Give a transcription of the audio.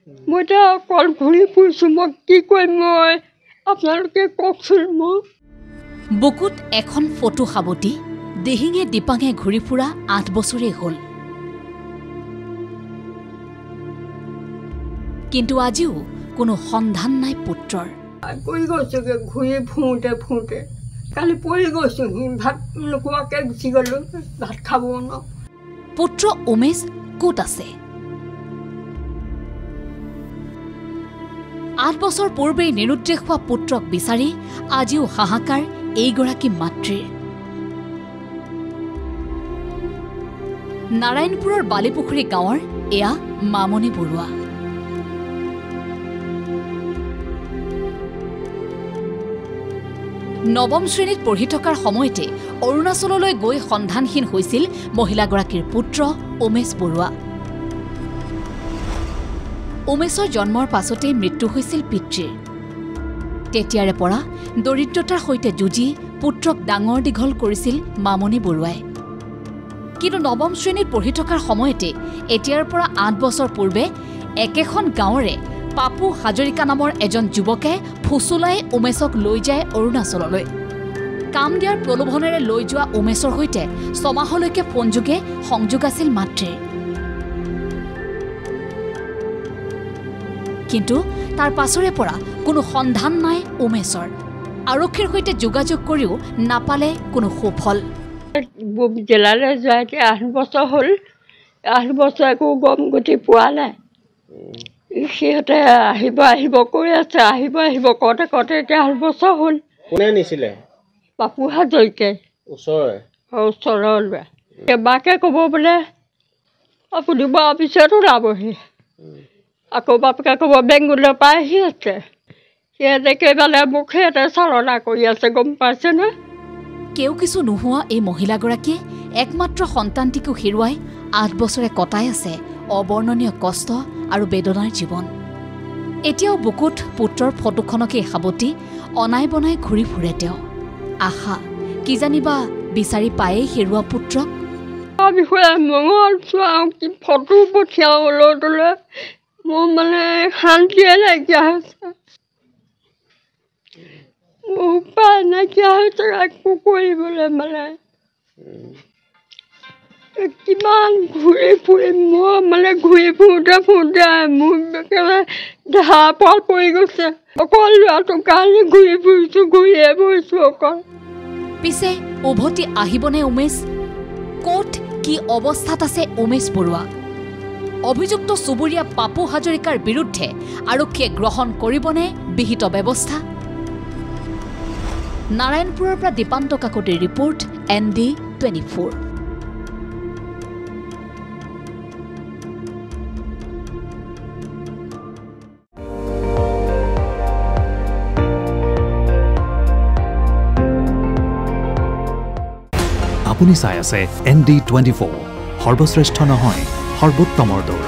মই এতিয়া অকল ঘূৰি ফুৰিছোঁ মই কি কৰিম মই আপোনালোকে কওকচোন মোক বুকুত এখন ফটো সাৱটি দিহিঙে দীপাঙে ঘূৰি ফুৰা 8 বছৰেই হ'ল কিন্তু আজিও কোনো সন্ধান নাই পুত্ৰৰ পৰি গৈছোগে ঘূৰি ফুৰোঁতে ফুৰোঁতে কালি পৰি গৈছোঁ ভাত নোখোৱাকৈ গুচি গ'লোঁ ভাত খাব ন পুত্ৰ উমেশ ক'ত আছে 8 বছৰ পূৰ্বেই নিৰুদ্দেশ হোৱা পুত্ৰক বিচাৰি আজিও হাহাকাৰ এইগৰাকী মাতৃৰ নাৰায়ণপুৰৰ বালিপুখুৰী গাঁৱৰ এয়া মামনি বৰুৱা নৱম শ্ৰেণীত পঢ়ি থকাৰ সময়তে অৰুণাচললৈ গৈ সন্ধানহীন হৈছিল মহিলাগৰাকীৰ পুত্ৰ উমেশ বৰুৱা উমেশৰ জন্মৰ পাছতে মৃত্যু হৈছিল পিতৃৰ তেতিয়াৰে পৰা দৰিদ্ৰতাৰ সৈতে যুঁজি পুত্ৰক ডাঙৰ দীঘল কৰিছিল মামনি বৰুৱাই কিন্তু নৱম শ্ৰেণীত পঢ়ি থকাৰ সময়তে এতিয়াৰ পৰা 8 বছৰ পূৰ্বে একেখন গাঁৱৰে পাপু হাজৰিকা নামৰ এজন যুৱকে ফুচুলাই উমেশক লৈ যায় অৰুণাচললৈ কাম দিয়াৰ প্ৰলোভনেৰে লৈ যোৱা উমেশৰ সৈতে 6 মাহলৈকে ফোনযোগে সংযোগ আছিল মাতৃৰ কিন্তু তাৰ পাছৰে পৰা কোনো সন্ধান নাই উমেশৰ আৰক্ষীৰ সৈতে যোগাযোগ কৰিও নাপালে কোনো সুফল জিলালৈ যোৱা এতিয়া 8 বছৰ হ'ল 8 বছৰ একো গম গতি পোৱা নাই সিহঁতে আহিব আহিব কৈ আছে আহিব কওঁতে কওঁতে এতিয়া 8 বছৰ হ'ল কোনে নিছিলে পাপু হাজৰিকাই ওচৰলৈ এবাকে ক'ব বোলে আপুনি বৰ পিছত ওলাবহি আকৌ বাপেকে ক'ব বেংগলৰ পৰা আহি আছে সিহঁতে কেইবালে মোক সিহঁতে চালনা কৰি আছে গম পাইছেনে কেউ কিছু নোহোৱা এই মহিলাগৰাকীয়ে একমাত্ৰ সন্তানটিকো হেৰুৱাই 8 বছৰে কটাই আছে অবৰ্ণনীয় কষ্ট আৰু বেদনাৰ জীৱন এতিয়াও বুকুত পুত্ৰৰ ফটোখনকে সাৱটি অনাই বনাই ঘূৰি ফুৰে তেওঁ আশা কি জানিবা বিচাৰি পায়েই হেৰুৱা পুত্ৰক বিষয়ে মঙল চোৱাওঁ কি ফটো পঠিয়াওঁ লৈ মোৰ মানে শান্তিয়ে নাইকিয়া হৈছে মোৰ উপায় নাইকিয়া হৈছে একো কৰিবলৈ মানে কিমান ঘূৰি ফুৰিম মই মানে ঘূৰি ফুৰোঁতে মোৰ একেবাৰে দেহা পাল পৰি গৈছে অকল ল'ৰাটোৰ কাৰণে ঘূৰি ফুৰিছোঁ অকল পিছে উভতি আহিবনে উমেশ ক'ত কি অৱস্থাত আছে উমেশ বৰুৱা অভিযুক্ত চুবুৰীয়া পাপু হাজৰিকাৰ বিৰুদ্ধে আৰক্ষীয়ে গ্ৰহণ কৰিবনে বিহিত ব্যৱস্থা নাৰায়ণপুৰৰ পৰা দীপান্ত কাকতিৰ ৰিপৰ্ট ND24 আপুনি চাই আছে ND24 সৰ্বশ্ৰেষ্ঠ নহয় সৰ্বোত্তমৰ দৌৰ